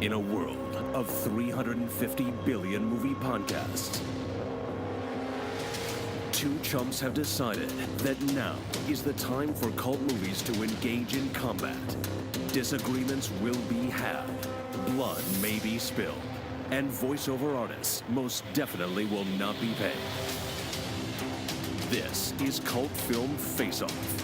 In a world of 350 billion movie podcasts, two chumps have decided that now is the time for cult movies to engage in combat. Disagreements will be had, blood may be spilled, and voiceover artists most definitely will not be paid. This is Cult Film Face-Off.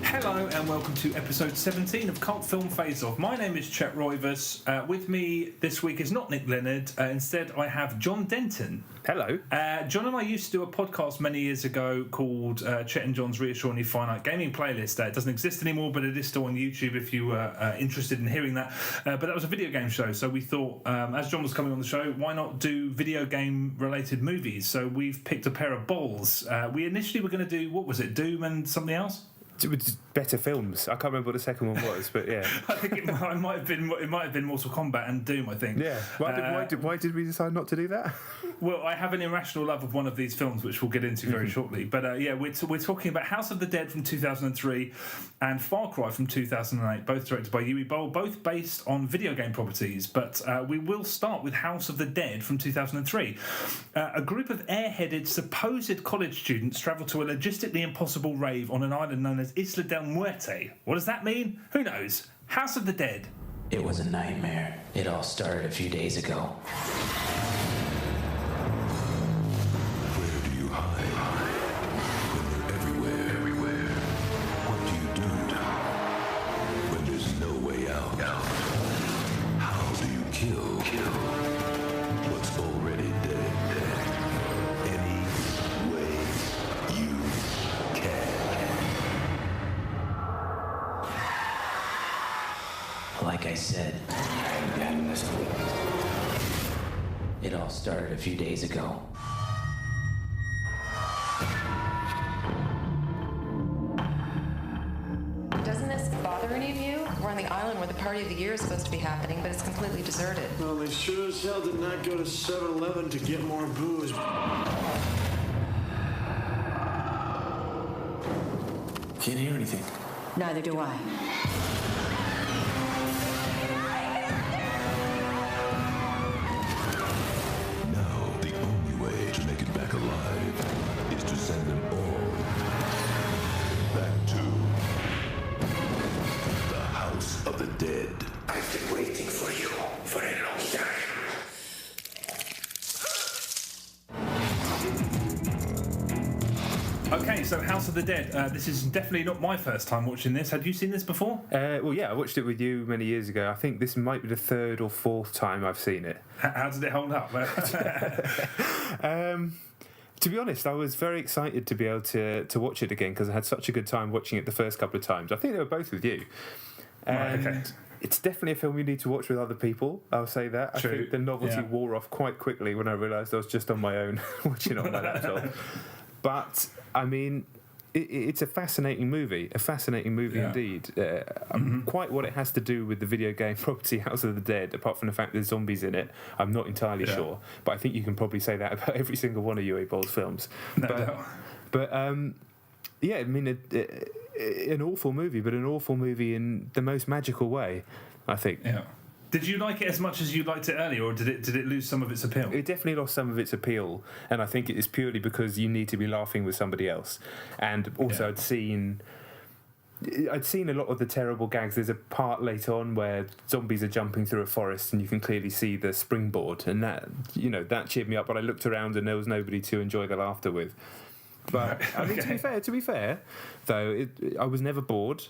Hello and welcome to episode 17 of Cult Film Face-Off. My name is Chet Roivas. With me this week is not Nick Leonard. Instead, I have Jon Denton. Hello. John and I used to do a podcast many years ago called Chet and John's Reassuringly Finite Gaming Playlist. It doesn't exist anymore, but it is still on YouTube if you were interested in hearing that. But that was a video game show, so we thought, as John was coming on the show, why not do video game-related movies? So we've picked a pair of balls. We initially were going to do, what was it, Doom and something else? Better films. I can't remember what the second one was, but yeah. I think it might have been Mortal Kombat and Doom, I think. Yeah. Why did we decide not to do that? Well, I have an irrational love of one of these films, which we'll get into very shortly. But we're talking about House of the Dead from 2003 and Far Cry from 2008, both directed by Uwe Boll, both based on video game properties. But we will start with House of the Dead from 2003. A group of airheaded supposed college students travel to a logistically impossible rave on an island known as Isla del Muerte. What does that mean? Who knows? House of the Dead. It was a nightmare. It all started a few days ago. Where do you hide? When they're everywhere. What do you do when there's no way out? How do you kill what's already dead? Any way you can. Like I said, it all started a few days ago. Doesn't this bother any of you? We're on the island where the party of the year is supposed to be happening, but it's completely deserted. Well, they sure as hell did not go to 7-Eleven to get more booze. Can't hear anything. Neither do I. Now, the only way to make it back alive is to send them all back to the House of the Dead. I've been waiting for you for a long time. Okay, so House of the Dead. This is definitely not my first time watching this. Had you seen this before? Well, yeah, I watched it with you many years ago. I think this might be the third or fourth time I've seen it. How did it hold up? To be honest, I was very excited to be able to watch it again because I had such a good time watching it the first couple of times. I think they were both with you. Right, okay. It's definitely a film you need to watch with other people, I'll say that. True. I think the novelty wore off quite quickly when I realised I was just on my own watching it on my laptop. But, I mean, it's a fascinating movie indeed. Quite what it has to do with the video game property House of the Dead, apart from the fact there's zombies in it, I'm not entirely sure. But I think you can probably say that about every single one of Uwe Boll's films. No doubt. But yeah, I mean, an awful movie, but an awful movie in the most magical way, I think. Yeah. Did you like it as much as you liked it earlier, or did it lose some of its appeal? It definitely lost some of its appeal, and I think it is purely because you need to be laughing with somebody else. And also, I'd seen a lot of the terrible gags. There's a part later on where zombies are jumping through a forest, and you can clearly see the springboard, and that cheered me up. But I looked around, and there was nobody to enjoy the laughter with. But I mean, to be fair, though, I was never bored,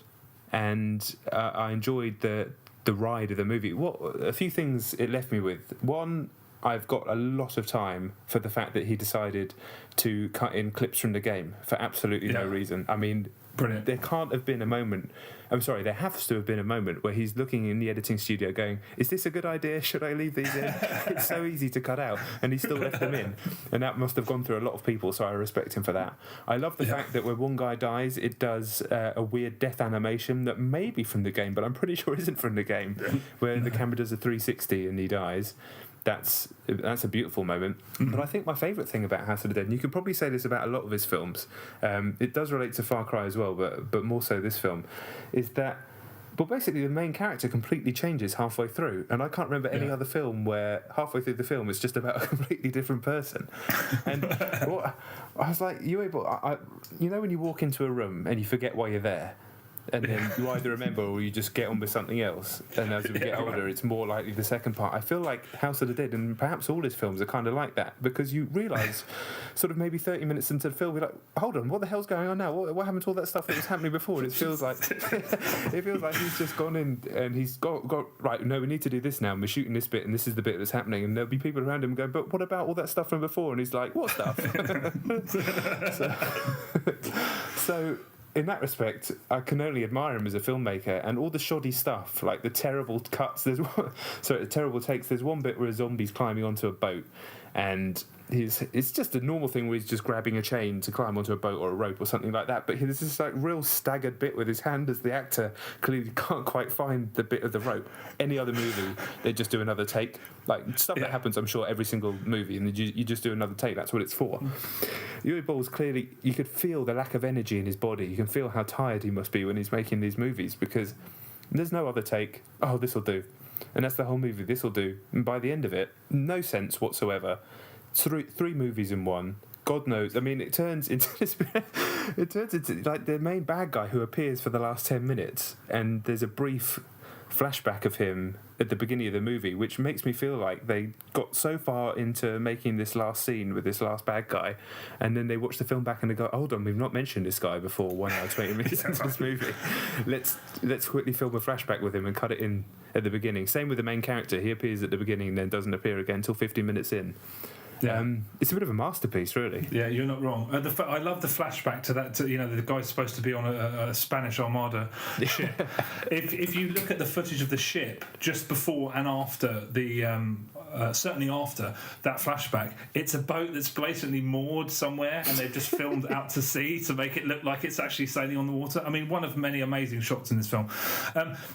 and I enjoyed the ride of the movie. A few things it left me with. One, I've got a lot of time for the fact that he decided to cut in clips from the game for absolutely no reason. I mean, brilliant. There can't have been a moment. I'm sorry, there has to have been a moment where he's looking in the editing studio going, is this a good idea? Should I leave these in? It's so easy to cut out. And he still left them in. And that must have gone through a lot of people, so I respect him for that. I love the fact that when one guy dies, it does a weird death animation that may be from the game, but I'm pretty sure isn't from the game, where the camera does a 360 and he dies. That's a beautiful moment. But I think my favourite thing about House of the Dead, and you could probably say this about a lot of his films, it does relate to Far Cry as well, but more so this film, is that But basically, the main character completely changes halfway through, and I can't remember any other film where halfway through the film it's just about a completely different person. And I was like, Uwe Boll, you know when you walk into a room and you forget why you're there? And then you either remember or you just get on with something else. And as we get older, it's more likely the second part. I feel like House of the Dead, and perhaps all his films, are kind of like that, because you realise sort of maybe 30 minutes into the film, you're like, hold on, what the hell's going on now? What happened to all that stuff that was happening before? And it feels like he's just gone in and he's got right, no, we need to do this now, and we're shooting this bit, and this is the bit that's happening, and there'll be people around him going, but what about all that stuff from before? And he's like, what stuff? So in that respect, I can only admire him as a filmmaker, and all the shoddy stuff, like the terrible cuts. The terrible takes. There's one bit where a zombie's climbing onto a boat, and it's just a normal thing where he's just grabbing a chain to climb onto a boat or a rope or something like that. But there's this like real staggered bit with his hand as the actor clearly can't quite find the bit of the rope. Any other movie, they just do another take. Like stuff that happens, I'm sure, every single movie, and you just do another take. That's what it's for. Uwe Boll's clearly, you could feel the lack of energy in his body. You can feel how tired he must be when he's making these movies, because there's no other take. Oh, this will do. And that's the whole movie. This will do. And by the end of it, no sense whatsoever. Three movies in one. God knows. I mean, it turns into like the main bad guy who appears for the last 10 minutes, and there's a brief flashback of him at the beginning of the movie, which makes me feel like they got so far into making this last scene with this last bad guy, and then they watch the film back and they go, hold on, we've not mentioned this guy before 1 hour 20 minutes into this movie. Let's quickly film a flashback with him and cut it in at the beginning. Same with the main character. He appears at the beginning and then doesn't appear again until 50 minutes in. Yeah. It's a bit of a masterpiece, really. Yeah, you're not wrong. I love the flashback to that. The guy's supposed to be on a Spanish Armada ship. If you look at the footage of the ship just before and after certainly after that flashback, it's a boat that's blatantly moored somewhere, and they've just filmed out to sea to make it look like it's actually sailing on the water. I mean, one of many amazing shots in this film.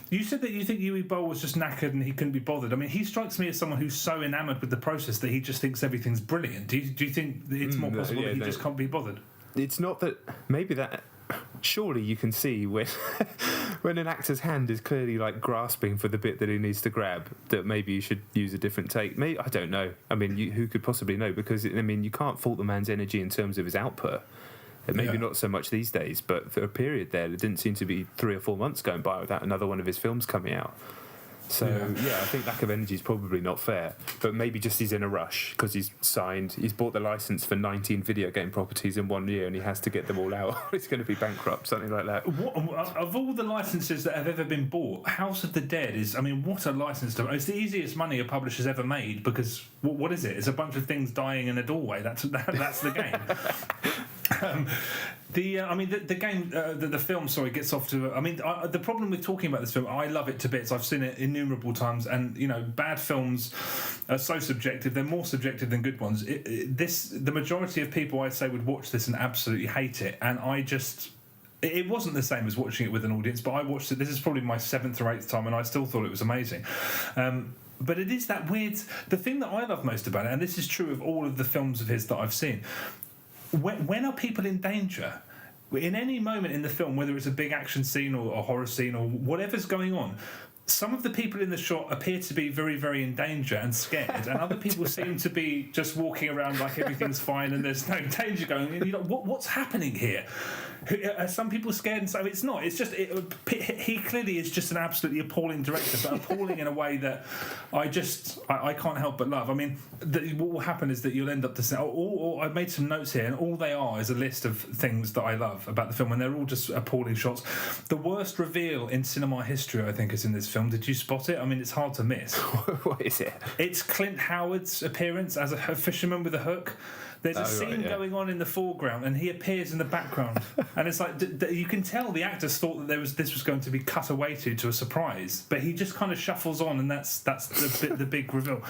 You said that you think Uwe Boll was just knackered and he couldn't be bothered. I mean, he strikes me as someone who's so enamoured with the process that he just thinks everything's brilliant. Do you think that it's more possible that he just can't be bothered? It's not that. Maybe that. Surely you can see when when an actor's hand is clearly like grasping for the bit that he needs to grab, that maybe you should use a different take. Maybe, I don't know. I mean, who could possibly know? Because you can't fault the man's energy in terms of his output. Maybe not so much these days, but for a period there didn't seem to be 3 or 4 months going by without another one of his films coming out. So, I think lack of energy is probably not fair. But maybe just he's in a rush because he's bought the license for 19 video game properties in 1 year and he has to get them all out. He's going to be bankrupt, something like that. Of all the licenses that have ever been bought, House of the Dead is, what a license to... It's the easiest money a publisher's ever made, because what is it? It's a bunch of things dying in a doorway. That's the game. The game, the film, gets off to... the problem with talking about this film, I love it to bits. I've seen it innumerable times, and, bad films are so subjective. They're more subjective than good ones. The majority of people, I'd say, would watch this and absolutely hate it, and it wasn't the same as watching it with an audience, but I watched it. This is probably my 7th or 8th time, and I still thought it was amazing. But it is that weird... The thing that I love most about it, and this is true of all of the films of his that I've seen... When are people in danger? In any moment in the film, whether it's a big action scene or a horror scene or whatever's going on, some of the people in the shot appear to be very, very in danger and scared, and other people seem to be just walking around like everything's fine and there's no danger going on. And you're like, what's happening here? Are some people scared? And so it's not. It's just he clearly is just an absolutely appalling director, but appalling in a way that I can't help but love. What will happen is that you'll end up to say, I made some notes here, and all they are is a list of things that I love about the film, and they're all just appalling shots. The worst reveal in cinema history, I think, is in this film. Did you spot it? It's hard to miss. What is it? It's Clint Howard's appearance as a fisherman with a hook. There's a scene going on in the foreground, and he appears in the background, and it's like you can tell the actors thought that this was going to be cut away to a surprise, but he just kind of shuffles on, and that's the big reveal.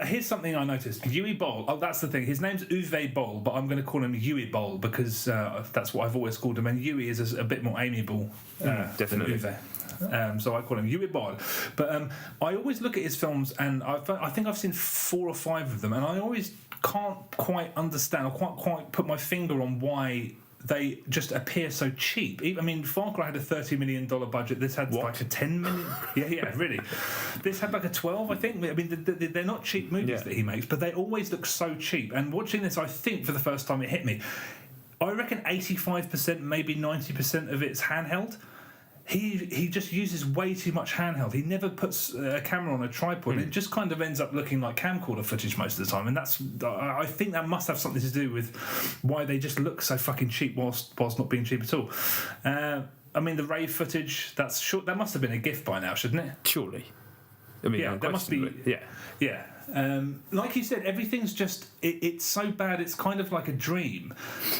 Here's something I noticed. Uwe Boll. Oh, that's the thing. His name's Uwe Boll, but I'm going to call him Uwe Boll because that's what I've always called him, and Uwe is a bit more amiable definitely. than Uwe. So I call him Uwe Boll. But I always look at his films, and I think I've seen 4 or 5 of them, and I always can't quite understand or quite put my finger on why they just appear so cheap. I mean, Far Cry had a $30 million budget. This had like a $10 million. Yeah, really. This had like a 12, I think. I mean, they're not cheap movies that he makes, but they always look so cheap. And watching this, I think for the first time it hit me. I reckon 85%, maybe 90% of it's handheld. He just uses way too much handheld. He never puts a camera on a tripod. It just kind of ends up looking like camcorder footage most of the time, and I think that must have something to do with why they just look so fucking cheap whilst not being cheap at all. I mean, the rave footage, that must have been a GIF by now, shouldn't it? Surely. I mean, yeah, there must be. Yeah. Like you said, everything's just it's so bad it's kind of like a dream.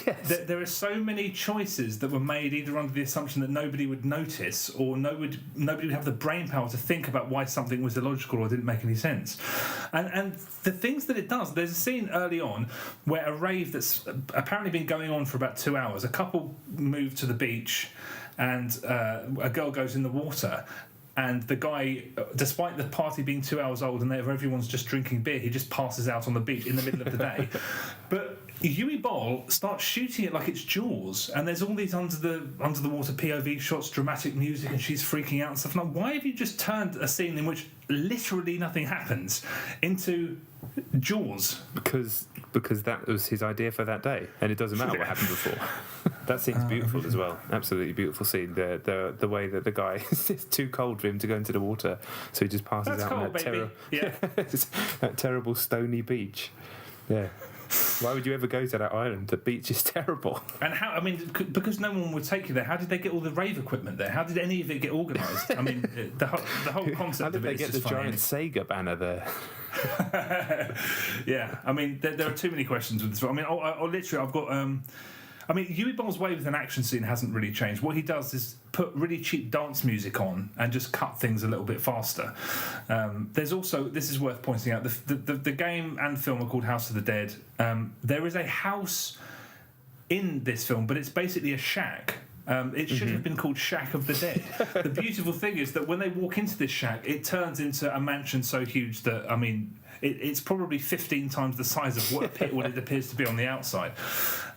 Yes. There are so many choices that were made either under the assumption that nobody would notice or nobody would have the brain power to think about why something was illogical or didn't make any sense. And the things that it does, there's a scene early on where a rave that's apparently been going on for about 2 hours, a couple move to the beach and a girl goes in the water. And the guy, despite the party being 2 hours old and everyone's just drinking beer, he just passes out on the beach in the middle of the day. But Uwe Boll starts shooting it like it's Jaws, and there's all these under the water POV shots, dramatic music, and she's freaking out and stuff. Like, why have you just turned a scene in which literally nothing happens into Jaws? Because that was his idea for that day, and it doesn't matter what happened before. That scene's beautiful as well. Absolutely beautiful scene. The way that the guy it's too cold for him to go into the water, so he just passes out on that terrible stony beach. Yeah. Why would you ever go to that island? The beach is terrible. And how? I mean, because no one would take you there. How did they get all the rave equipment there? How did any of it get organised? I mean, the whole concept how did of it they get is just the funny. giant SEGA banner there? Yeah, I mean, there are too many questions with this. I mean, literally, I've got. I mean, Uwe Boll's way with an action scene hasn't really changed. What he does is put really cheap dance music on and just cut things a little bit faster. There's also, this is worth pointing out, the game and film are called House of the Dead. There is a house in this film, but it's basically a shack. It should have been called Shack of the Dead. The beautiful thing is that when they walk into this shack, it turns into a mansion so huge that, I mean, it's probably 15 times the size of what it appears to be on the outside.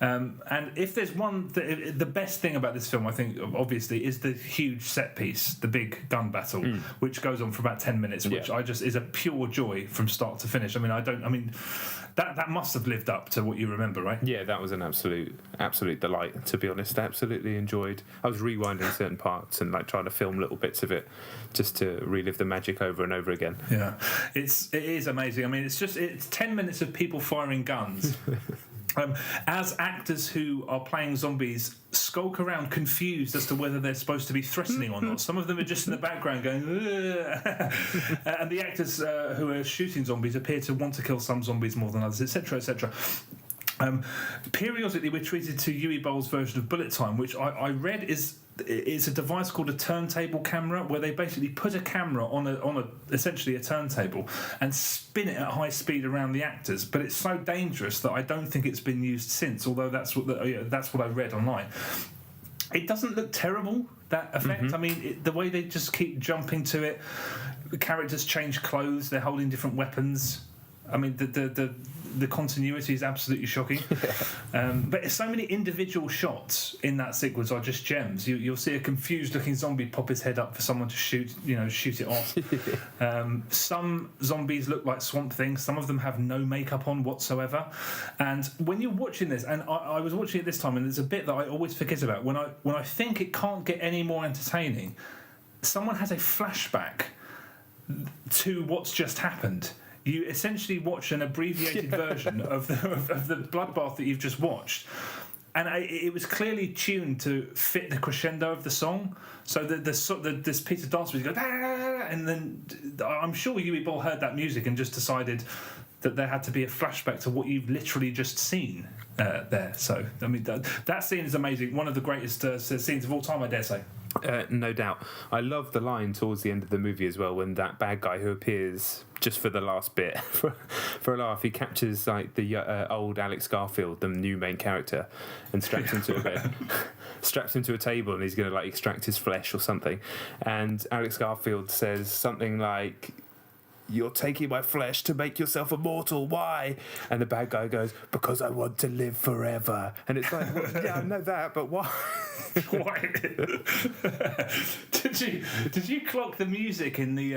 And if there's one, the best thing about this film, I think, obviously, is the huge set piece, the big gun battle, which goes on for about 10 minutes, which is a pure joy from start to finish. I mean, that must have lived up to what you remember, right? Yeah, that was an absolute delight, to be honest. I absolutely enjoyed. I was rewinding certain parts and like trying to film little bits of it just to relive the magic over and over again. Yeah, it is amazing. I mean, it's 10 minutes of people firing guns. As actors who are playing zombies skulk around confused as to whether they're supposed to be threatening or not. Some of them are just in the background going and the actors who are shooting zombies appear to want to kill some zombies more than others, etc., etc. Periodically we're treated to Uwe Boll's version of bullet time, which I read it's a device called a turntable camera, where they basically put a camera on essentially a turntable and spin it at high speed around the actors. But it's so dangerous that I don't think it's been used since. Although that's what I read online. It doesn't look terrible, that effect. I mean, the way they just keep jumping to it. The characters change clothes. They're holding different weapons. I mean, the continuity is absolutely shocking. But so many individual shots in that sequence are just gems. You'll see a confused-looking zombie pop his head up for someone to shoot it off. Some zombies look like Swamp Things. Some of them have no makeup on whatsoever. And when you're watching this, and I was watching it this time, and there's a bit that I always forget about. When I think it can't get any more entertaining, someone has a flashback to what's just happened. You essentially watch an abbreviated version of the bloodbath that you've just watched, and it was clearly tuned to fit the crescendo of the song. So this piece of dance music goes, and then I'm sure Uwe Boll heard that music and just decided that there had to be a flashback to what you've literally just seen there. So I mean that scene is amazing. One of the greatest scenes of all time, I dare say. No doubt. I love the line towards the end of the movie as well, when that bad guy who appears just for the last bit for a laugh, he captures like the old Alex Garfield, the new main character, and straps him to a bed, straps him to a table, and he's going to like extract his flesh or something. And Alex Garfield says something like, you're taking my flesh to make yourself immortal. Why? And the bad guy goes, because I want to live forever. And it's like, well, yeah, I know that, but why? Why? Did you clock the music in the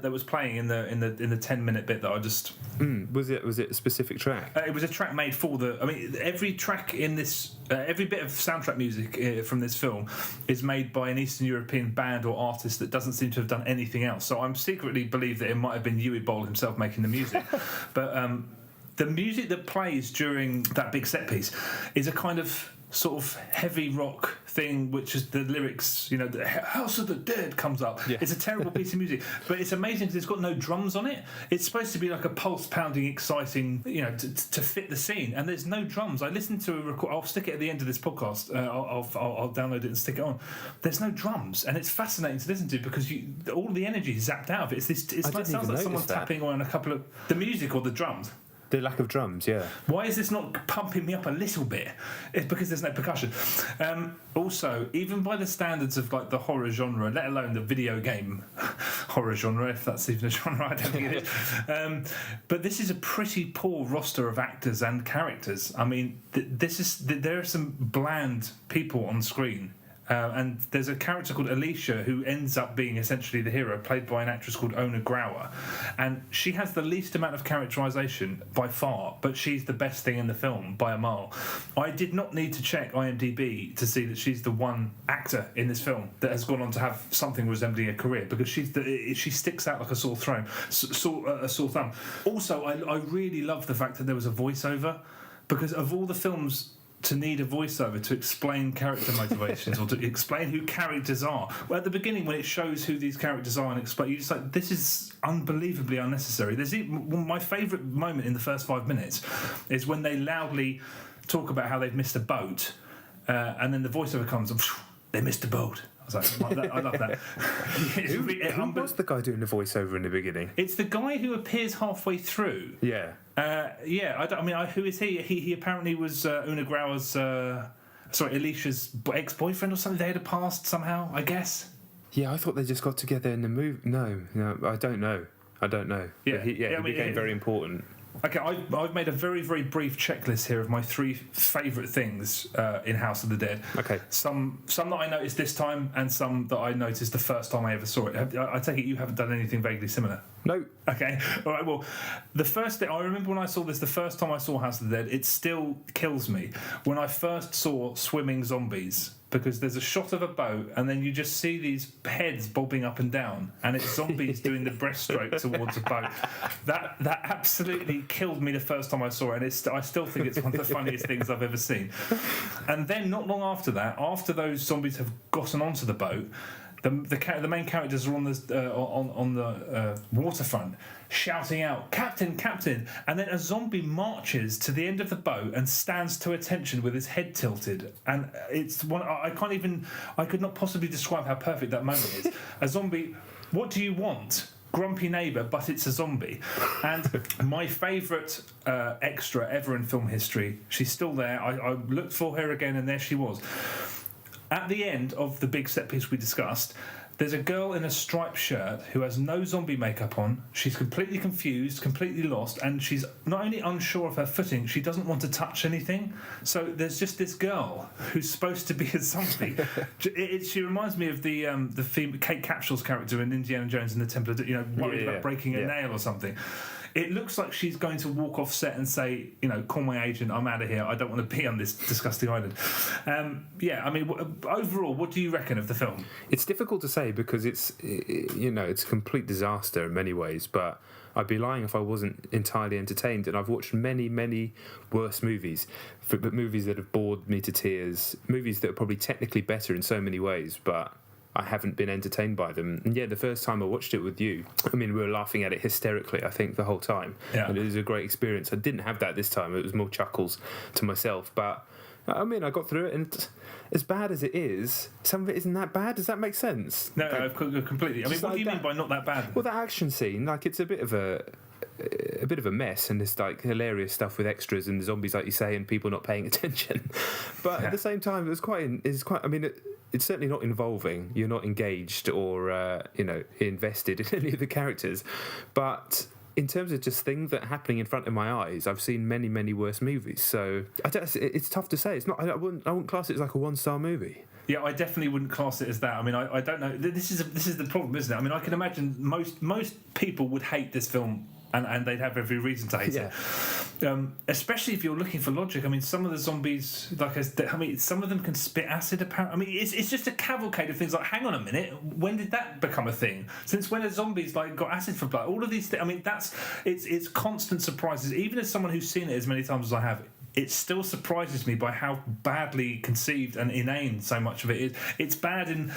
that was playing in the 10-minute bit that I just? Was it a specific track? It was a track made for the. I mean, every track in this, every bit of soundtrack music from this film is made by an Eastern European band or artist that doesn't seem to have done anything else. So I'm secretly believe that it might have been Uwe Boll himself making the music, but the music that plays during that big set piece is a kind of sort of heavy rock thing, which is the lyrics, you know, the House of the Dead comes up. Yeah. It's a terrible piece of music, but it's amazing because it's got no drums on it. It's supposed to be like a pulse pounding, exciting, you know, to fit the scene, and there's no drums. I listened to a record. I'll stick it at the end of this podcast. I'll download it and stick it on. There's no drums, and it's fascinating to listen to because all the energy is zapped out of it. It sounds like someone's tapping on a couple of the music or the drums. The lack of drums, yeah. Why is this not pumping me up a little bit? It's because there's no percussion. Also, even by the standards of like the horror genre, let alone the video game horror genre, if that's even a genre, I don't think it is. But this is a pretty poor roster of actors and characters. I mean, there are some bland people on screen. And there's a character called Alicia who ends up being essentially the hero, played by an actress called Ona Grauer, and she has the least amount of characterisation by far, but she's the best thing in the film by a mile. I did not need to check IMDb to see that she's the one actor in this film that has gone on to have something resembling a career, because she sticks out like a sore thumb. Also, I really love the fact that there was a voiceover, because of all the films to need a voiceover to explain character motivations or to explain who characters are. Well, at the beginning, when it shows who these characters are and explain, you're just like, this is unbelievably unnecessary. There's my favourite moment in the first 5 minutes is when they loudly talk about how they've missed a boat, and then the voiceover comes and they missed a boat. I was like, I love that. Who was the guy doing the voiceover in the beginning? It's the guy who appears halfway through. Yeah. Who is he? He apparently was Una Grauer's, Alicia's ex-boyfriend or something. They had a past somehow, I guess. Yeah, I thought they just got together in the movie. No, I don't know. Yeah, he became very important. Okay, I've made a very, very brief checklist here of my 3 favourite things in House of the Dead. Okay. Some that I noticed this time, and some that I noticed the first time I ever saw it. I take it you haven't done anything vaguely similar? No. Okay. All right, well, the first thing, I remember when I saw this, the first time I saw House of the Dead, it still kills me when I first saw swimming zombies. Because there's a shot of a boat, and then you just see these heads bobbing up and down, and it's zombies doing the breaststroke towards a boat. That absolutely killed me the first time I saw it, and I still think it's one of the funniest things I've ever seen. And then not long after that, after those zombies have gotten onto the boat, the main characters are on the waterfront, shouting out, "Captain, Captain!" And then a zombie marches to the end of the boat and stands to attention with his head tilted. And it's one I could not possibly describe how perfect that moment is. A zombie. What do you want? Grumpy neighbour, but it's a zombie. And my favourite extra ever in film history. She's still there. I looked for her again, and there she was. At the end of the big set piece we discussed, there's a girl in a striped shirt who has no zombie makeup on. She's completely confused, completely lost, and she's not only unsure of her footing, she doesn't want to touch anything. So there's just this girl who's supposed to be a zombie. She reminds me of the Kate Capshaw's character in Indiana Jones and the Temple of worried about breaking a nail or something. It looks like she's going to walk off set and say, call my agent, I'm out of here, I don't want to be on this disgusting island. Overall, what do you reckon of the film? It's difficult to say because it's a complete disaster in many ways, but I'd be lying if I wasn't entirely entertained, and I've watched many, many worse movies, but movies that have bored me to tears, movies that are probably technically better in so many ways, but I haven't been entertained by them. And yeah, the first time I watched it with you, we were laughing at it hysterically, I think, the whole time. Yeah. And it was a great experience. I didn't have that this time. It was more chuckles to myself. But, I got through it, and as bad as it is, some of it isn't that bad. Does that make sense? No, completely. What do you mean by not that bad? Well, the action scene, it's a bit of a... a bit of a mess, and there's like hilarious stuff with extras and the zombies, like you say, and people not paying attention. But at the same time, it's quite. I mean, it's certainly not involving. You're not engaged or invested in any of the characters. But in terms of just things that are happening in front of my eyes, I've seen many, many worse movies. So it's tough to say. It's not. I wouldn't class it as like a 1-star movie. Yeah, I definitely wouldn't class it as that. I mean, I don't know. This is the problem, isn't it? I mean, I can imagine most people would hate this film, and they'd have every reason to hate it. Especially if you're looking for logic. I mean, some of the zombies, some of them can spit acid. Apparently, I mean, it's just a cavalcade of things. Like, hang on a minute, when did that become a thing? Since when have zombies got acid for blood? All of these things. I mean, it's constant surprises. Even as someone who's seen it as many times as I have, it still surprises me by how badly conceived and inane so much of it is. It's bad in...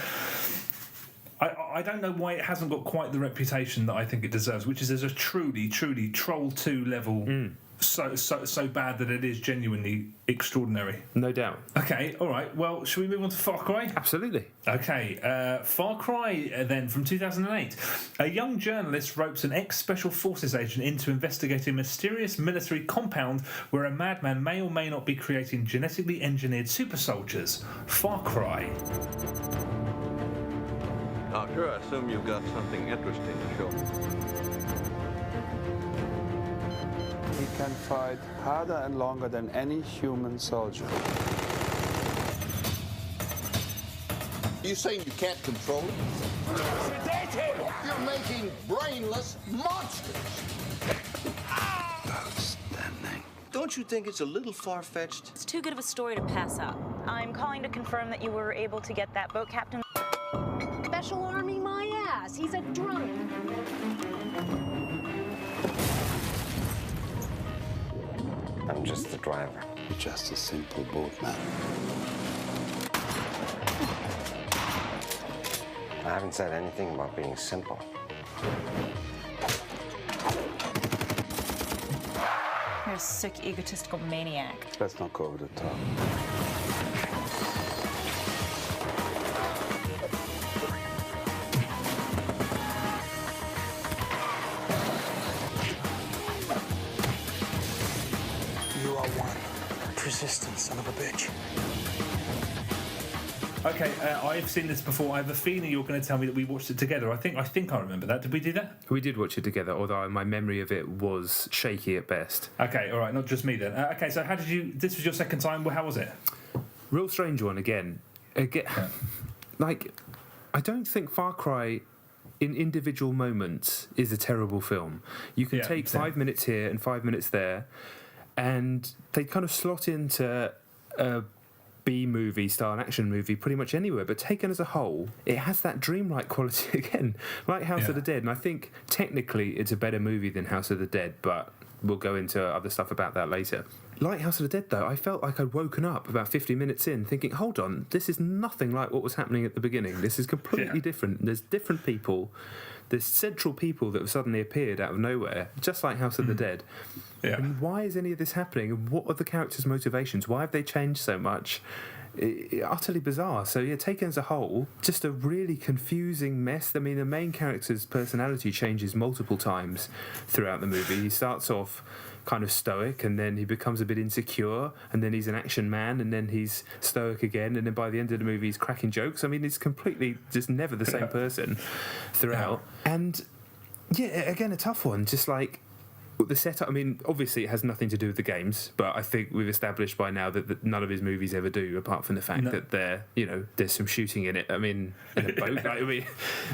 I don't know why it hasn't got quite the reputation that I think it deserves, which is as a truly, truly Troll 2 level... So bad that it is genuinely extraordinary. No doubt. Okay, all right. Well, shall we move on to Far Cry? Absolutely. Okay, Far Cry then from 2008. A young journalist ropes an ex-Special Forces agent in to investigate a mysterious military compound where a madman may or may not be creating genetically engineered super soldiers. Far Cry. Doctor, I assume you've got something interesting to show me. He can fight harder and longer than any human soldier. You saying you can't control it? Sedate him! You're making brainless monsters! Outstanding. Don't you think it's a little far-fetched? It's too good of a story to pass up. I'm calling to confirm that you were able to get that boat captain. Special Army my ass. He's a drunk. I'm just the driver. You're just a simple boatman. I haven't said anything about being simple. You're a sick, egotistical maniac. Let's not go over the top. Persistent son of a bitch. Okay, I've seen this before. I have a feeling you're going to tell me that we watched it together. I think I remember that. Did we do that? We did watch it together, although my memory of it was shaky at best. Okay, all right, not just me then. Okay, so how did you... This was your second time. Well, how was it? Real strange one again. Like, I don't think Far Cry... in individual moments is a terrible film. You can take 5 minutes here and 5 minutes there, and they kind of slot into a B-movie style action movie pretty much anywhere, but taken as a whole, it has that dreamlike quality again, like House of the Dead. And I think technically it's a better movie than House of the Dead, but we'll go into other stuff about that later. Like House of the Dead, though, I felt like I'd woken up about 50 minutes in thinking, hold on, this is nothing like what was happening at the beginning. This is completely different. There's different people. There's central people that have suddenly appeared out of nowhere, just like House of the Dead. Yeah. And why is any of this happening? And what are the characters' motivations? Why have they changed so much? Utterly bizarre. So, yeah, taken as a whole, just a really confusing mess. I mean, the main character's personality changes multiple times throughout the movie. He starts off kind of stoic, and then he becomes a bit insecure, and then he's an action man, and then he's stoic again, and then by the end of the movie he's cracking jokes. I mean, he's completely just never the same person throughout. And yeah, again, a tough one. Just like the setup, I mean, obviously it has nothing to do with the games, but I think we've established by now that none of his movies ever do, apart from the fact that there's some shooting in it. I mean, in a boat. Like, I mean,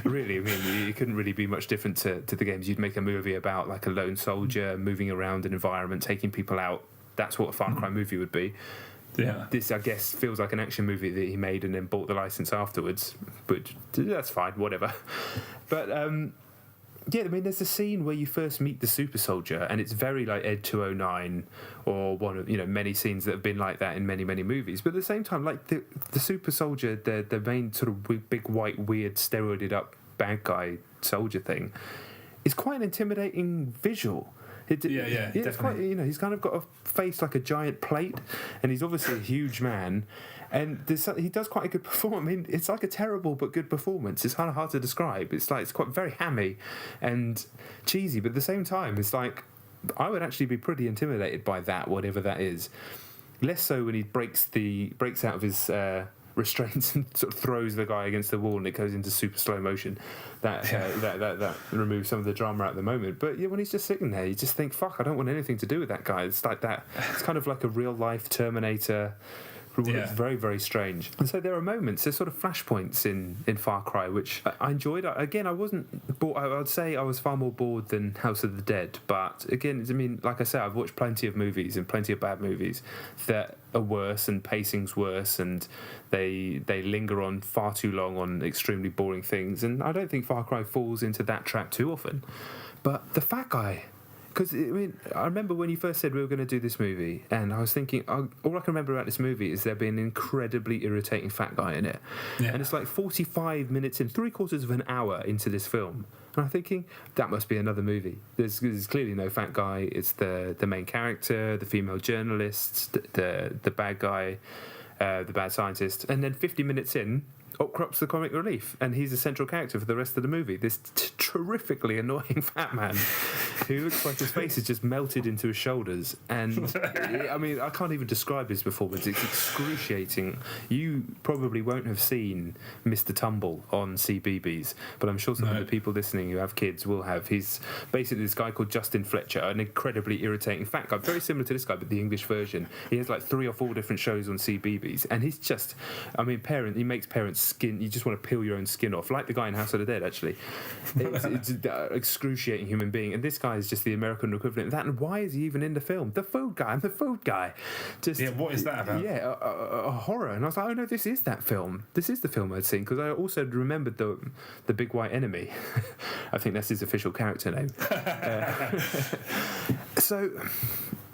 really, it couldn't really be much different to the games. You'd make a movie about like a lone soldier moving around an environment, taking people out. That's what a Far Cry movie would be. Yeah. This, I guess, feels like an action movie that he made and then bought the license afterwards, but that's fine, whatever. But yeah, I mean, there's a scene where you first meet the super soldier, and it's very like Ed 209 or one of many scenes that have been like that in many, many movies. But at the same time, like the super soldier, the main sort of big white weird steroided up bad guy soldier thing, is quite an intimidating visual. It's quite, he's kind of got a face like a giant plate, and he's obviously a huge man, And he does quite a good performance. I mean, it's like a terrible but good performance. It's kind of hard to describe. It's quite very hammy and cheesy, but at the same time, it's like I would actually be pretty intimidated by that, whatever that is. Less so when he breaks out of his restraints and sort of throws the guy against the wall and it goes into super slow motion. That removes some of the drama at the moment. But yeah, when he's just sitting there, you just think, fuck, I don't want anything to do with that guy. It's like that. It's kind of like a real life Terminator. It's very, very strange. And so there are moments, there's sort of flashpoints in Far Cry, which I enjoyed. Again, I wasn't bored. I would say I was far more bored than House of the Dead. But again, I mean, like I said, I've watched plenty of movies and plenty of bad movies that are worse and pacing's worse and they linger on far too long on extremely boring things. And I don't think Far Cry falls into that trap too often. But the fat guy... Because, I mean, I remember when you first said we were going to do this movie, and I was thinking, all I can remember about this movie is there being an incredibly irritating fat guy in it. Yeah. And it's like 45 minutes in, 3/4 of an hour into this film. And I'm thinking, that must be another movie. There's clearly no fat guy. It's the main character, the female journalist, the bad guy, the bad scientist. And then 50 minutes in, up crops the comic relief, and he's a central character for the rest of the movie. This terrifically annoying fat man who looks like his face is just melted into his shoulders. And I mean, I can't even describe his performance. It's excruciating. You probably won't have seen Mr. Tumble on CBeebies, but I'm sure some of the people listening who have kids will have. He's basically this guy called Justin Fletcher, an incredibly irritating fat guy, very similar to this guy, but the English version. He has like 3 or 4 different shows on CBeebies, and he's just, I mean, he makes parents skin. You just want to peel your own skin off, like the guy in House of the Dead. Actually, it's an excruciating human being, and this guy is just the American equivalent of that. And why is he even in the film? The food guy. I'm the food guy. Just what is that about? Yeah, a horror. And I was like, oh no, this is that film. This is the film I'd seen, because I also remembered the big white enemy. I think that's his official character name. So.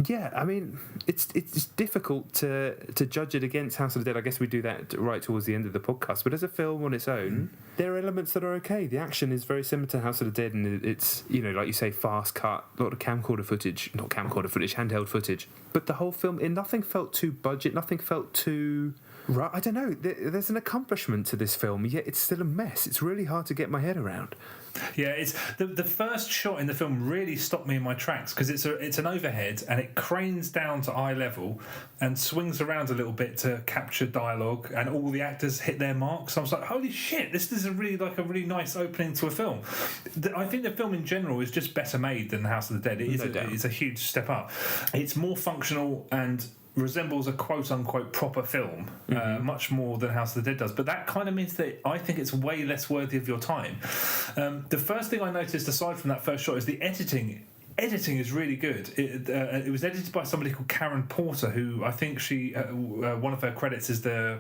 Yeah, I mean, it's difficult to judge it against House of the Dead. I guess we do that right towards the end of the podcast. But as a film on its own, there are elements that are okay. The action is very similar to House of the Dead, and it's, you know, like you say, fast cut, a lot of handheld footage. But the whole film, nothing felt too budget, nothing felt too... Right, I don't know. There's an accomplishment to this film, yet it's still a mess. It's really hard to get my head around. Yeah, it's the first shot in the film really stopped me in my tracks, because it's an overhead and it cranes down to eye level and swings around a little bit to capture dialogue, and all the actors hit their marks. So I was like, holy shit, this is a really nice opening to a film. I think the film in general is just better made than House of the Dead. It's a huge step up. It's more functional and resembles a quote-unquote proper film, much more than House of the Dead does. But that kind of means that I think it's way less worthy of your time. The first thing I noticed, aside from that first shot, is the editing. Editing is really good. It was edited by somebody called Karen Porter, who I think she one of her credits is the...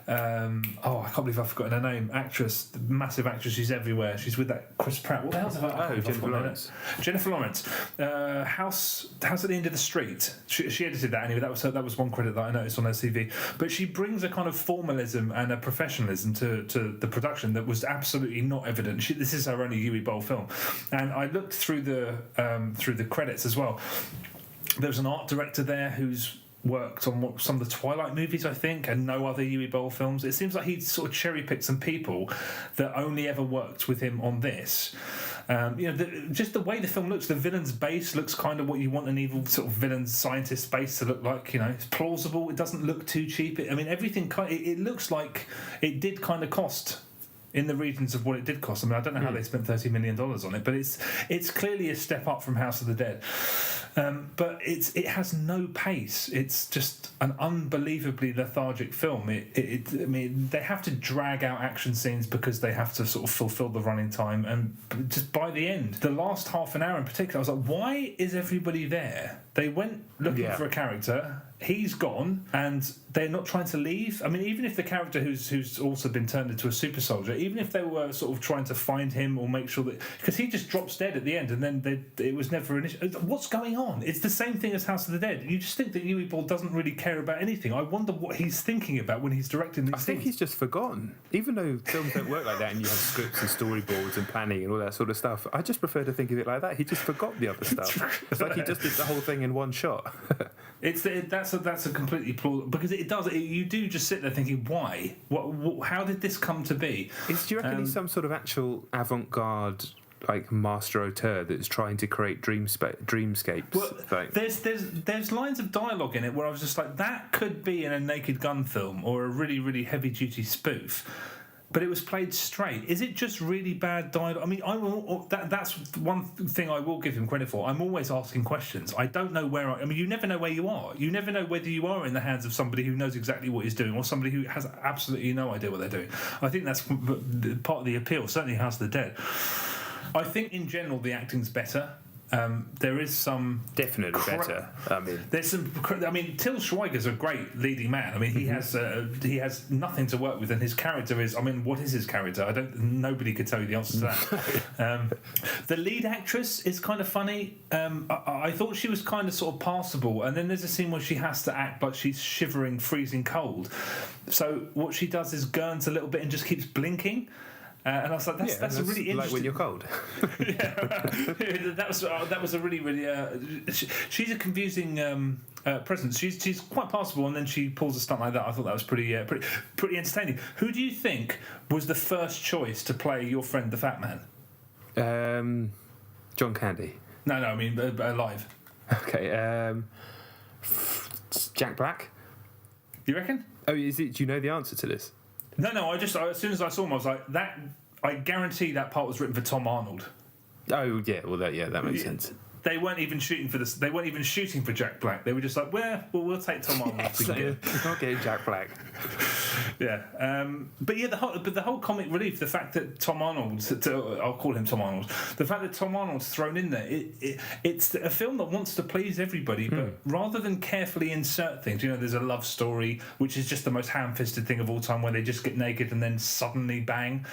I can't believe I've forgotten her name. Actress, massive actress. She's everywhere. She's with that Chris Pratt. What the hell's her? Jennifer Lawrence. Jennifer Lawrence. House at the End of the Street. She edited that anyway. That was one credit that I noticed on her CV. But she brings a kind of formalism and a professionalism to the production that was absolutely not evident. This is her only Uwe Boll film, and I looked through the credits as well. There's an art director there who's worked on some of the Twilight movies, I think, and no other Uwe Boll films. It seems like he sort of cherry-picked some people that only ever worked with him on this. Just the way the film looks, the villain's base looks kind of what you want an evil sort of villain scientist base to look like. You know, it's plausible. It doesn't look too cheap. Everything it looks like it did kind of cost in the regions of what it did cost. I mean, I don't know how they spent $30 million on it, but it's clearly a step up from House of the Dead. But it has no pace. It's just an unbelievably lethargic film. I mean, they have to drag out action scenes because they have to sort of fulfill the running time. And just by the end, the last half an hour in particular, I was like, why is everybody there? They went looking for a character. He's gone, and they're not trying to leave. I mean, even if the character who's also been turned into a super soldier, even if they were sort of trying to find him or make sure that... Because he just drops dead at the end, and then it was never an issue. What's going on? It's the same thing as House of the Dead. You just think that Uwe Boll doesn't really care about anything. I wonder what he's thinking about when he's directing these things. I think he's just forgotten. Even though films don't work like that and you have scripts and storyboards and planning and all that sort of stuff, I just prefer to think of it like that. He just forgot the other stuff. It's like he just did the whole thing in one shot. That's a completely plausible, because it does. You do just sit there thinking, why? How did this come to be? Do you reckon he's some sort of actual avant-garde, like master auteur that's trying to create dreamscapes? Well, there's lines of dialogue in it where I was just like, that could be in a Naked Gun film or a really, really heavy-duty spoof. But it was played straight. Is it just really bad dialogue? I mean, that's one thing I will give him credit for. I'm always asking questions. I don't know where I mean, you never know where you are. You never know whether you are in the hands of somebody who knows exactly what he's doing or somebody who has absolutely no idea what they're doing. I think that's part of the appeal, certainly House of the Dead. I think in general the acting's better. There is some definitely better. There's some. Till Schweiger's a great leading man. I mean, he has nothing to work with, and his character is. I mean, what is his character? Nobody could tell you the answer to that. The lead actress is kind of funny. I thought she was kind of sort of passable, and then there's a scene where she has to act like she's shivering, freezing cold. So what she does is gurns a little bit and just keeps blinking. And I was like, that's a really interesting. Like when you're cold. that was a really, really. She's a confusing presence. She's quite passable, and then she pulls a stunt like that. I thought that was pretty entertaining. Who do you think was the first choice to play your friend the Fat Man? John Candy. No, I mean live. Okay. Jack Black. You reckon? Oh, is it? Do you know the answer to this? No. I as soon as I saw him, I was like, that. I guarantee that part was written for Tom Arnold. Oh yeah, well that makes sense. They weren't even shooting for this. They weren't even shooting for Jack Black. They were just like, we'll take Tom Arnold. Not getting Jack Black. Yeah, but the whole comic relief, the fact that Tom Arnold, I'll call him Tom Arnold, the fact that Tom Arnold's thrown in there, it's a film that wants to please everybody, but rather than carefully insert things, there's a love story which is just the most ham-fisted thing of all time, where they just get naked and then suddenly bang.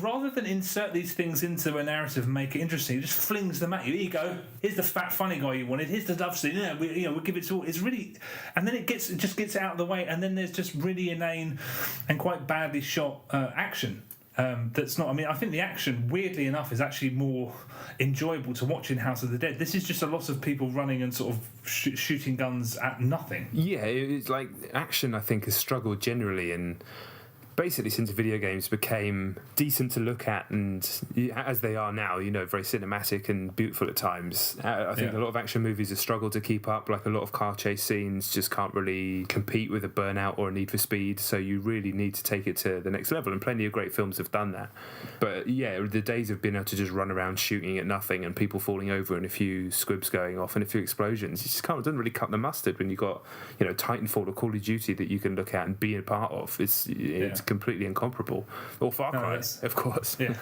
Rather than insert these things into a narrative and make it interesting, it just flings them at you. Here you go. Here's the fat funny guy you wanted. Here's the love scene. We'll give it to all. It's really, and then it just gets out of the way, and then there's just really inane and quite badly shot action. That's not. I mean, I think the action, weirdly enough, is actually more enjoyable to watch in House of the Dead. This is just a lot of people running and sort of shooting guns at nothing. Yeah, it's like action. I think has struggled generally in. Basically, since video games became decent to look at, and as they are now, very cinematic and beautiful at times, I think a lot of action movies have struggled to keep up. Like a lot of car chase scenes just can't really compete with a Burnout or a Need for Speed, so you really need to take it to the next level, and plenty of great films have done that. But yeah, the days of being able to just run around shooting at nothing and people falling over and a few squibs going off and a few explosions, it doesn't really cut the mustard when you've got Titanfall or Call of Duty that you can look at and be a part of. It's completely incomparable. Or Far Cry, of course. Yeah,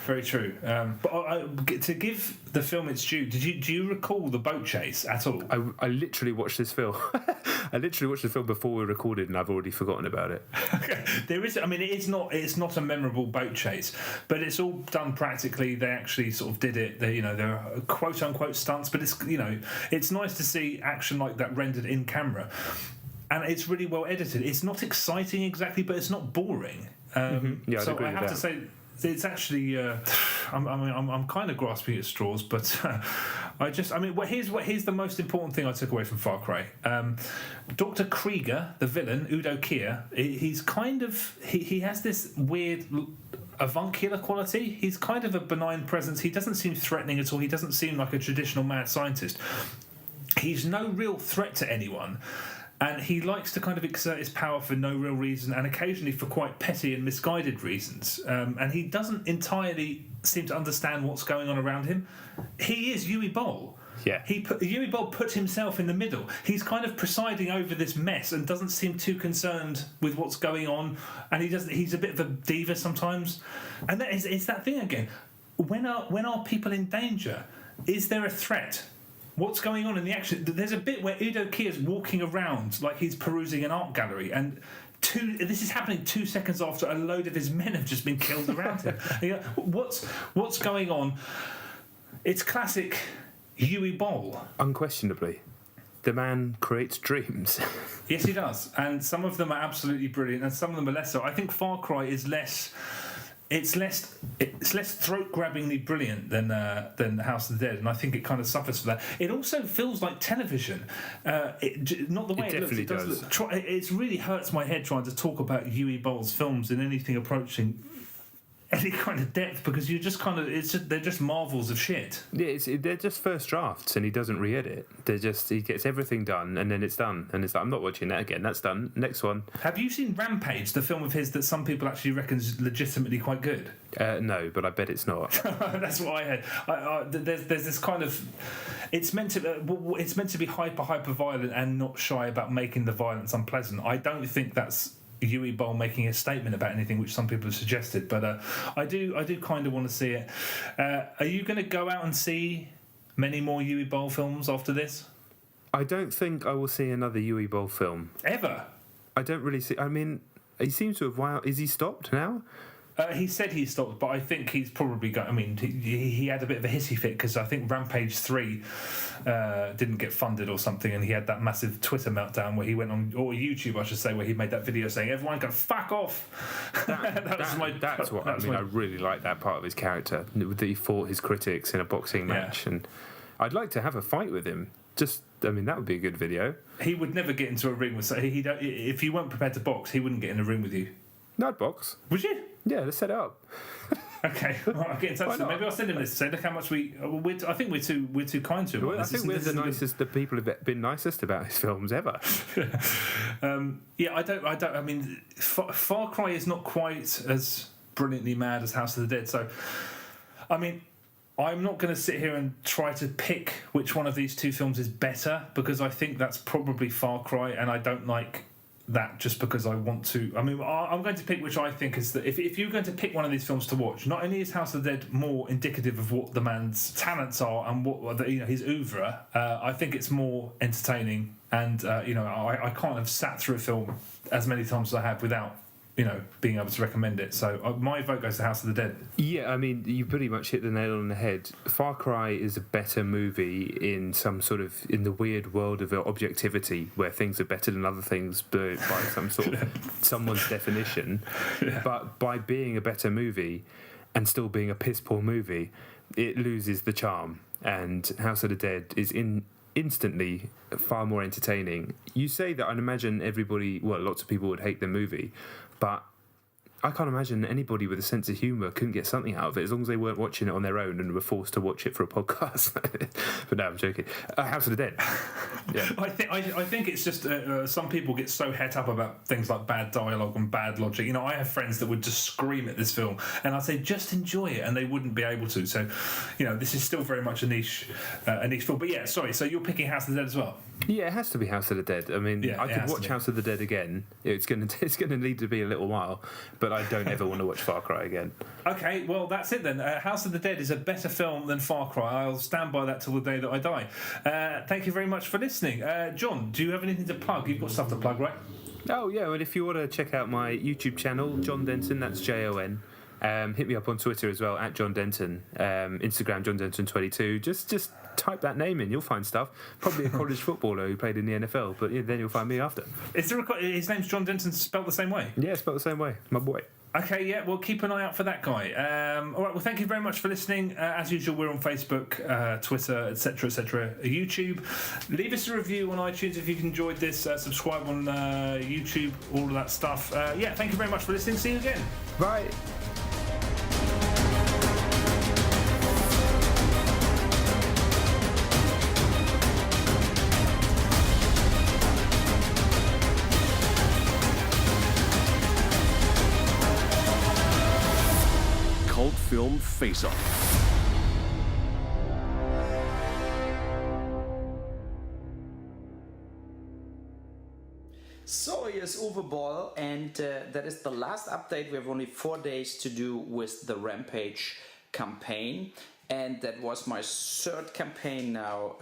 very true. But to give the film its due, do you recall the boat chase at all? I literally watched this film. I literally watched the film before we recorded, and I've already forgotten about it. Okay. There is. I mean, it's not a memorable boat chase, but it's all done practically. They actually sort of did it. There are quote unquote stunts, but it's nice to see action like that rendered in camera. And it's really well edited. It's not exciting exactly, but it's not boring. Yeah, so I have to say, it's actually. I'm kind of grasping at straws, but here's the most important thing I took away from Far Cry. Dr. Krieger, the villain, Udo Kier, he's kind of he has this weird avuncular quality. He's kind of a benign presence. He doesn't seem threatening at all. He doesn't seem like a traditional mad scientist. He's no real threat to anyone. And he likes to kind of exert his power for no real reason, and occasionally for quite petty and misguided reasons. And he doesn't entirely seem to understand what's going on around him. He is Uwe Boll. Yeah. Uwe Boll put himself in the middle. He's kind of presiding over this mess and doesn't seem too concerned with what's going on. And he's a bit of a diva sometimes. And it's that thing again. When are people in danger? Is there a threat? What's going on in the action? There's a bit where Udo Kier's walking around like he's perusing an art gallery, and this is happening 2 seconds after a load of his men have just been killed around him. What's going on? It's classic Uwe Boll. Unquestionably. The man creates dreams. Yes, he does. And some of them are absolutely brilliant, and some of them are less so. I think Far Cry is less it's less throat-grabbingly brilliant than House of the Dead, and I think it kind of suffers for that. It also feels like television, not the way it looks. It does. It really hurts my head trying to talk about Uwe Boll's films in anything approaching any kind of depth, because you're just kind of they're just marvels of shit. Yeah, they're just first drafts, and he doesn't re-edit. He gets everything done, and then it's done, and it's like, I'm not watching that again. That's done. Next one. Have you seen Rampage, the film of his that some people actually reckon is legitimately quite good? No, but I bet it's not. That's what I heard. There's this kind of it's meant to be hyper violent and not shy about making the violence unpleasant. I don't think that's Uwe Boll making a statement about anything, which some people have suggested, but I do kind of want to see it. Are you going to go out and see many more Uwe Boll films after this? I don't think I will see another Uwe Boll film ever. I don't really see. I mean, he seems to have. Is he stopped now? He said he stopped, but I think he's probably got. I mean, he had a bit of a hissy fit because I think Rampage 3 didn't get funded or something, and he had that massive Twitter meltdown where he went on, or YouTube, I should say, where he made that video saying everyone can fuck off. I really like that part of his character, that he fought his critics in a boxing match, and I'd like to have a fight with him. That would be a good video. He would never get into a ring with. If you weren't prepared to box, he wouldn't get in a ring with you. No, I'd box. Would you? Yeah, let's set it up. Okay, I'll get in touch with him. Maybe I'll send him this to say, look how much I think we're too kind to him. Well, I think we're the people have been nicest about his films ever. I mean, Far Cry is not quite as brilliantly mad as House of the Dead. So, I mean, I'm not going to sit here and try to pick which one of these two films is better, because I think that's probably Far Cry, and I don't like that just because I want to. I mean, I'm going to pick which I think is that if you're going to pick one of these films to watch, not only is House of the Dead more indicative of what the man's talents are and what his oeuvre, I think it's more entertaining, and I can't have sat through a film as many times as I have without being able to recommend it. So my vote goes to House of the Dead. Yeah, I mean, you pretty much hit the nail on the head. Far Cry is a better movie in in the weird world of objectivity, where things are better than other things by some sort of someone's definition. Yeah. But by being a better movie and still being a piss poor movie, it loses the charm. And House of the Dead is instantly far more entertaining. You say that, I'd imagine lots of people would hate the movie, but I can't imagine anybody with a sense of humour couldn't get something out of it, as long as they weren't watching it on their own and were forced to watch it for a podcast. But no, I'm joking. House of the Dead. Yeah. I think it's just some people get so het up about things like bad dialogue and bad logic. I have friends that would just scream at this film, and I'd say just enjoy it, and they wouldn't be able to. So, this is still very much a niche film. But yeah, sorry. So you're picking House of the Dead as well? Yeah, it has to be House of the Dead. I mean, I could watch House of the Dead again. It's going to need to be a little while, but I don't ever want to watch Far Cry again. Okay, well, that's it then. House of the Dead is a better film than Far Cry. I'll stand by that till the day that I die. Thank you very much for listening. John, do you have anything to plug? You've got stuff to plug, right? Oh, yeah, well, if you want to check out my YouTube channel, Jon Denton, that's Jon. Hit me up on Twitter as well, at Jon Denton. Instagram, Jon Denton 22. Just type that name in, you'll find stuff. Probably a college footballer who played in the NFL, but then you'll find me after. His name's Jon Denton, spelled the same way? Yeah, spelled the same way. My boy. Okay, yeah, well, keep an eye out for that guy. All right, well, thank you very much for listening. As usual, we're on Facebook, Twitter, etc., YouTube. Leave us a review on iTunes if you've enjoyed this. Subscribe on YouTube, all of that stuff. Thank you very much for listening. See you again. Bye. Cult film face-off. So here's Uwe Boll, and that is the last update. We have only 4 days to do with the Rampage campaign, and that was my third campaign now,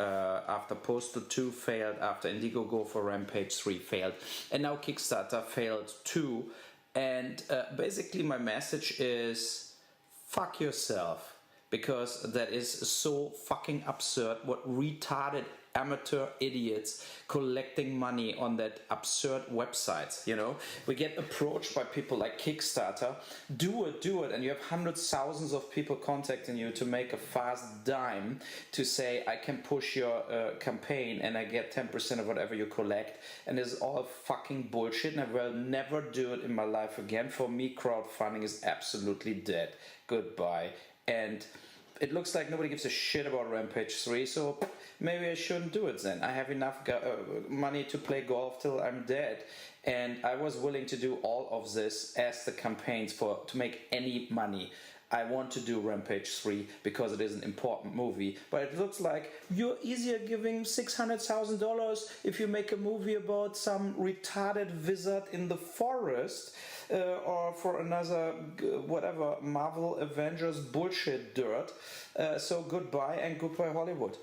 after Postal 2 failed, after Indiegogo for Rampage 3 failed, and now Kickstarter failed too. And basically my message is fuck yourself, because that is so fucking absurd what retarded amateur idiots collecting money on that absurd website. You know, we get approached by people like Kickstarter, do it, and you have hundreds, thousands of people contacting you to make a fast dime to say, I can push your campaign and I get 10% of whatever you collect, and it's all fucking bullshit, and I will never do it in my life again. For me, crowdfunding is absolutely dead. Goodbye. And it looks like nobody gives a shit about Rampage 3, so maybe I shouldn't do it then. I have enough money to play golf till I'm dead. And I was willing to do all of this as the campaigns to make any money. I want to do Rampage 3 because it is an important movie, but it looks like you're easier giving $600,000 if you make a movie about some retarded wizard in the forest, or for another whatever Marvel Avengers bullshit dirt. So goodbye and goodbye Hollywood.